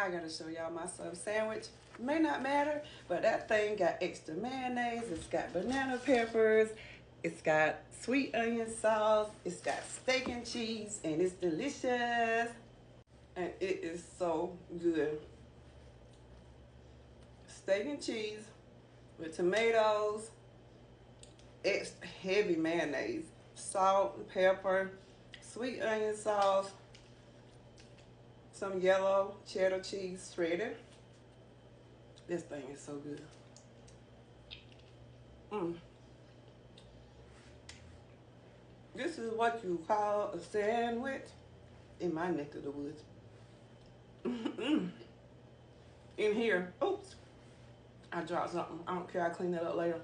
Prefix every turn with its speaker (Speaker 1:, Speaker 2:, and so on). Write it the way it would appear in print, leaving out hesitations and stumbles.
Speaker 1: I gotta show y'all my sub sandwich. May not matter, but that thing got extra mayonnaise, it's got banana peppers, it's got sweet onion sauce, it's got steak and cheese, and it's delicious. And it is so good. Steak and cheese with tomatoes, extra heavy mayonnaise, salt and pepper, sweet onion sauce, some yellow cheddar cheese shredded. This thing is so good. This is what you call a sandwich in my neck of the woods. In here, oops, I dropped something. I don't care, I'll clean that up later.